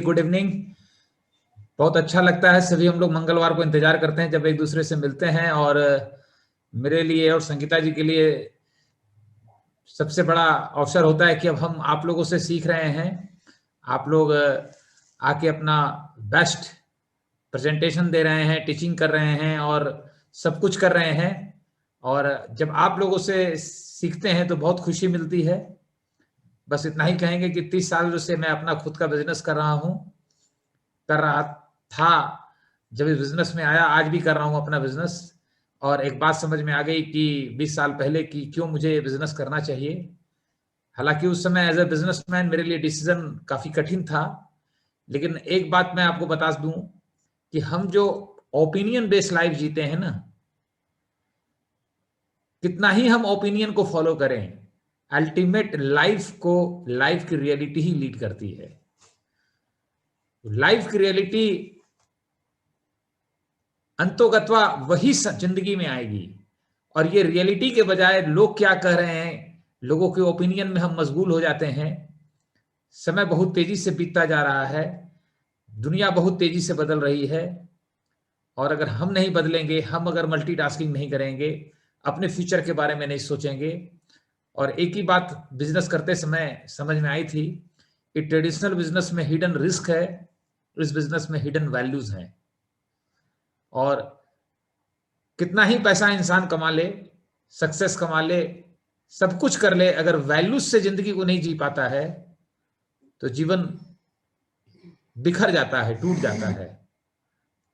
Good evening. बहुत अच्छा लगता है, सभी हम लोग मंगलवार को इंतजार करते हैं जब एक दूसरे से मिलते हैं। और मेरे लिए और संगीता जी के लिए सबसे बड़ा अवसर होता है कि अब हम आप लोगों से सीख रहे हैं। आप लोग आके अपना बेस्ट प्रेजेंटेशन दे रहे हैं, टीचिंग कर रहे हैं और सब कुछ कर रहे हैं। और जब आप लोगों से सीखते हैं तो बहुत खुशी मिलती है। बस इतना ही कहेंगे कि 30 साल से मैं अपना खुद का बिजनेस कर रहा था। जब इस बिजनेस में आया, आज भी कर रहा हूं अपना बिजनेस। और एक बात समझ में आ गई कि 20 साल पहले कि क्यों मुझे बिजनेस करना चाहिए। हालांकि उस समय एज ए बिजनेसमैन मेरे लिए डिसीजन काफी कठिन था, लेकिन एक बात मैं आपको बता दूं कि हम जो ओपिनियन बेस्ड लाइफ जीते हैं ना, कितना ही हम ओपिनियन को फॉलो करें, अल्टीमेट लाइफ की रियलिटी ही लीड करती है। लाइफ की रियलिटी अंतोगत्वा वही जिंदगी में आएगी। और ये रियलिटी के बजाय लोग क्या कह रहे हैं, लोगों के ओपिनियन में हम मशगूल हो जाते हैं। समय बहुत तेजी से बीतता जा रहा है, दुनिया बहुत तेजी से बदल रही है। और अगर हम नहीं बदलेंगे, हम अगर मल्टीटास्किंग नहीं करेंगे, अपने फ्यूचर के बारे में नहीं सोचेंगे। और एक ही बात बिजनेस करते समय समझ में आई थी कि ट्रेडिशनल बिजनेस में हिडन रिस्क है, इस बिजनेस में हिडन वैल्यूज हैं। और कितना ही पैसा इंसान कमा ले, सक्सेस कमा ले, सब कुछ कर ले, अगर वैल्यूज से जिंदगी को नहीं जी पाता है तो जीवन बिखर जाता है, टूट जाता है।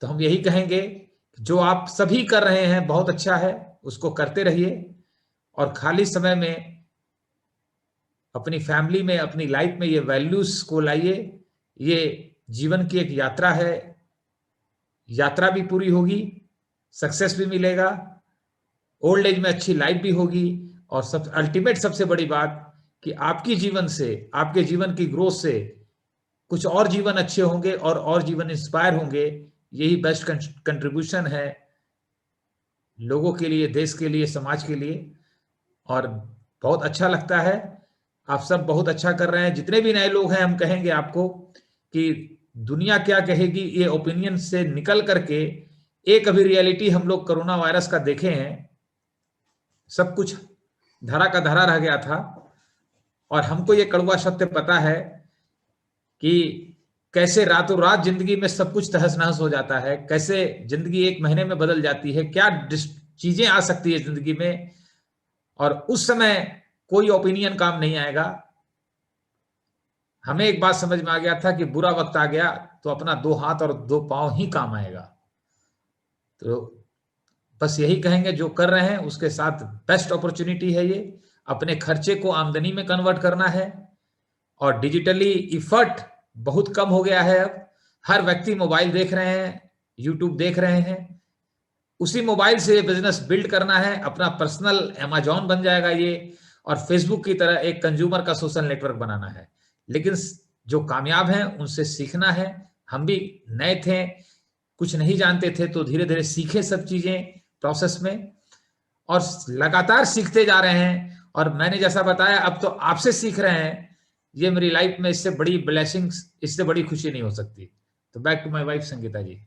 तो हम यही कहेंगे कि जो आप सभी कर रहे हैं बहुत अच्छा है, उसको करते रहिए। और खाली समय में अपनी फैमिली में, अपनी लाइफ में ये वैल्यूज को लाइए। ये जीवन की एक यात्रा है, यात्रा भी पूरी होगी, सक्सेस भी मिलेगा, ओल्ड एज में अच्छी लाइफ भी होगी। और सब अल्टीमेट सबसे बड़ी बात कि आपकी जीवन से, आपके जीवन की ग्रोथ से कुछ और जीवन अच्छे होंगे और जीवन इंस्पायर होंगे। यही बेस्ट कंट्रीब्यूशन है लोगों के लिए, देश के लिए, समाज के लिए। और बहुत अच्छा लगता है, आप सब बहुत अच्छा कर रहे हैं। जितने भी नए लोग हैं, हम कहेंगे आपको कि दुनिया क्या कहेगी, ये ओपिनियन से निकल करके एक अभी रियलिटी हम लोग कोरोना वायरस का देखे हैं। सब कुछ धरा का धरा रह गया था और हमको ये कड़वा सत्य पता है कि कैसे रातों रात जिंदगी में सब कुछ तहस नहस हो जाता है, कैसे जिंदगी एक महीने में बदल जाती है, क्या चीजें आ सकती है जिंदगी में। और उस समय कोई ओपिनियन काम नहीं आएगा। हमें एक बात समझ में आ गया था कि बुरा वक्त आ गया तो अपना 2 हाथ और 2 पांव ही काम आएगा। तो बस यही कहेंगे, जो कर रहे हैं उसके साथ बेस्ट अपॉर्चुनिटी है ये। अपने खर्चे को आमदनी में कन्वर्ट करना है। और डिजिटली इफर्ट बहुत कम हो गया है। अब हर व्यक्ति मोबाइल देख रहे हैं, यूट्यूब देख रहे हैं, उसी मोबाइल से बिजनेस बिल्ड करना है। अपना पर्सनल अमेजॉन बन जाएगा ये, और फेसबुक की तरह एक कंज्यूमर का सोशल नेटवर्क बनाना है। लेकिन जो कामयाब हैं उनसे सीखना है। हम भी नए थे, कुछ नहीं जानते थे, तो धीरे धीरे सीखे सब चीजें प्रोसेस में, और लगातार सीखते जा रहे हैं। और मैंने जैसा बताया, अब तो आपसे सीख रहे हैं। ये मेरी लाइफ में इससे बड़ी ब्लेसिंग्स, इससे बड़ी खुशी नहीं हो सकती। तो back to my wife Sangeeta ji.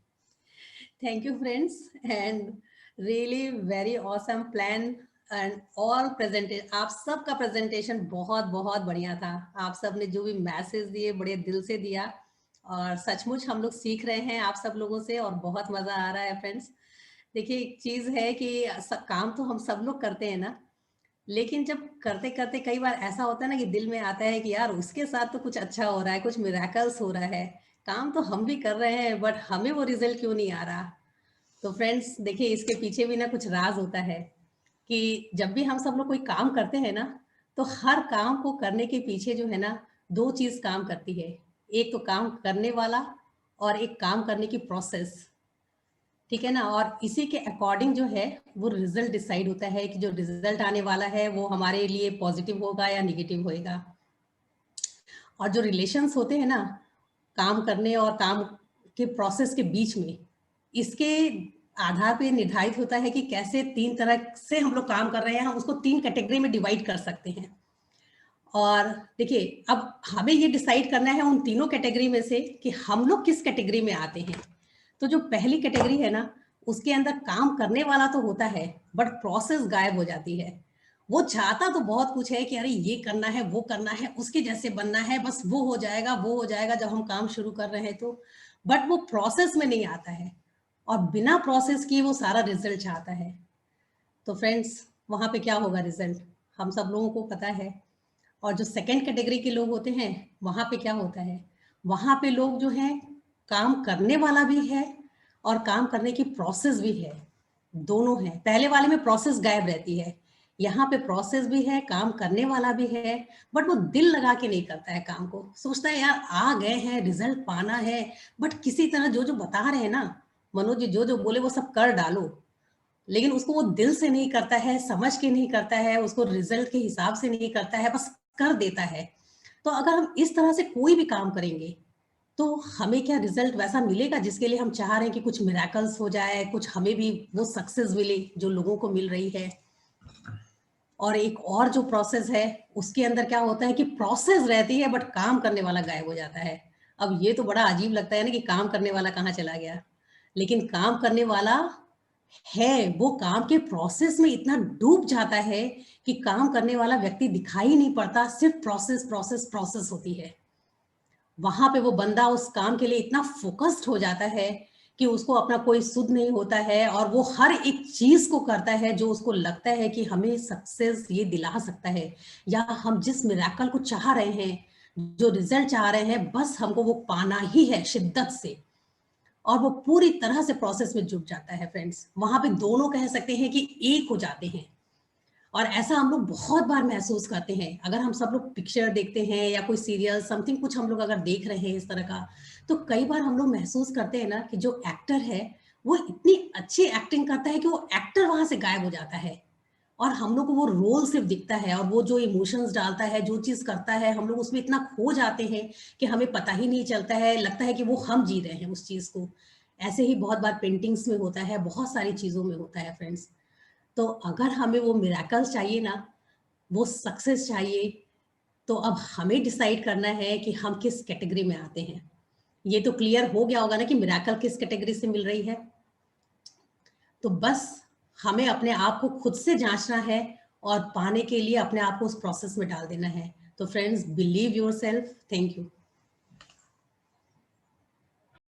Thank you, friends, and really very awesome plan and all presentation. आप सबका presentation बहुत बहुत बढ़िया था। आप सब ने जो भी मैसेज दिए बड़े दिल से दिया, और सचमुच हम लोग सीख रहे हैं आप सब लोगों से और बहुत मजा आ रहा है फ्रेंड्स। देखिए, एक चीज है कि काम तो हम सब लोग करते हैं ना, लेकिन जब करते करते कई बार ऐसा होता है ना कि दिल में आता है कि यार उसके साथ तो कुछ अच्छा हो रहा है, कुछ मिराकल्स हो रहा है, काम तो हम भी कर रहे हैं बट हमें वो रिजल्ट क्यों नहीं आ रहा। तो फ्रेंड्स देखिए, इसके पीछे भी ना कुछ राज होता है कि जब भी हम सब लोग कोई काम करते हैं ना, तो हर काम को करने के पीछे जो है ना, दो चीज काम करती है। एक तो काम करने वाला, और एक काम करने की प्रोसेस। ठीक है ना। और इसी के अकॉर्डिंग जो है वो रिजल्ट डिसाइड होता है कि जो रिजल्ट आने वाला है वो हमारे लिए पॉजिटिव होगा या निगेटिव होएगा। और जो रिलेशंस होते हैं ना, काम करने और काम के प्रोसेस के बीच में, इसके आधार पे निर्धारित होता है कि कैसे तीन तरह से हम लोग काम कर रहे हैं। हम उसको तीन कैटेगरी में डिवाइड कर सकते हैं। और देखिए अब हमें ये डिसाइड करना है उन तीनों कैटेगरी में से कि हम लोग किस कैटेगरी में आते हैं। तो जो पहली कैटेगरी है ना, उसके अंदर काम करने वाला तो होता है, बट प्रोसेस गायब हो जाती है। वो चाहता तो बहुत कुछ है कि अरे ये करना है, वो करना है, उसके जैसे बनना है, बस वो हो जाएगा, वो हो जाएगा जब हम काम शुरू कर रहे हैं तो, बट वो प्रोसेस में नहीं आता है और बिना प्रोसेस किए वो सारा रिजल्ट चाहता है। तो फ्रेंड्स, वहां पे क्या होगा रिजल्ट, हम सब लोगों को पता है। और जो सेकंड कैटेगरी के लोग होते हैं, वहां पे क्या होता है, वहां पे लोग जो हैं काम करने वाला भी है और काम करने की प्रोसेस भी है, दोनों है। पहले वाले में प्रोसेस गायब रहती है, यहाँ पे प्रोसेस भी है, काम करने वाला भी है, बट वो दिल लगा के नहीं करता है काम को। सोचता है यार आ गए हैं, रिजल्ट पाना है, बट किसी तरह जो जो बता रहे हैं ना मनोज जी, जो जो बोले वो सब कर डालो, लेकिन उसको वो दिल से नहीं करता है, समझ के नहीं करता है, उसको रिजल्ट के हिसाब से नहीं करता है, बस कर देता है। तो अगर हम इस तरह से कोई भी काम करेंगे तो हमें क्या रिजल्ट वैसा मिलेगा जिसके लिए हम चाह रहे हैं कि कुछ मिराकल्स हो जाए, कुछ हमें भी वो सक्सेस मिले जो लोगों को मिल रही है। और एक और जो प्रोसेस है उसके अंदर क्या होता है कि प्रोसेस रहती है बट काम करने वाला गायब हो जाता है। अब ये तो बड़ा अजीब लगता है ना कि काम करने वाला कहाँ चला गया, लेकिन काम करने वाला है, वो काम के प्रोसेस में इतना डूब जाता है कि काम करने वाला व्यक्ति दिखाई नहीं पड़ता, सिर्फ प्रोसेस प्रोसेस प्रोसेस होती है। वहां पे वो बंदा उस काम के लिए इतना फोकस्ड हो जाता है कि उसको अपना कोई सुध नहीं होता है और वो हर एक चीज को करता है जो उसको लगता है कि हमें सक्सेस ये दिला सकता है, या हम जिस मिराकल को चाह रहे हैं, जो रिजल्ट चाह रहे हैं, बस हमको वो पाना ही है शिद्दत से। और वो पूरी तरह से प्रोसेस में जुट जाता है फ्रेंड्स। वहां पे दोनों कह सकते हैं कि एक हो जाते हैं। और ऐसा हम लोग बहुत बार महसूस करते हैं, अगर हम सब लोग पिक्चर देखते हैं या कोई सीरियल समथिंग कुछ हम लोग अगर देख रहे हैं इस तरह का, तो कई बार हम लोग महसूस करते हैं ना कि जो एक्टर है वो इतनी अच्छी एक्टिंग करता है कि वो एक्टर वहां से गायब हो जाता है और हम लोग को वो रोल सिर्फ दिखता है, और वो जो इमोशंस डालता है, जो चीज करता है, हम लोग उसमें इतना खो जाते हैं कि हमें पता ही नहीं चलता है, लगता है कि वो हम जी रहे हैं उस चीज को। ऐसे ही बहुत बार पेंटिंग्स में होता है, बहुत सारी चीजों में होता है फ्रेंड्स। तो अगर हमें वो मिराकल्स चाहिए ना, वो सक्सेस चाहिए, तो अब हमें डिसाइड करना है कि हम किस कैटेगरी में आते हैं। ये तो क्लियर हो गया होगा ना कि मिराकल किस कैटेगरी से मिल रही है। तो बस हमें अपने आप को खुद से जांचना है और पाने के लिए अपने आप को उस प्रोसेस में डाल देना है। तो friends, believe yourself. Thank you.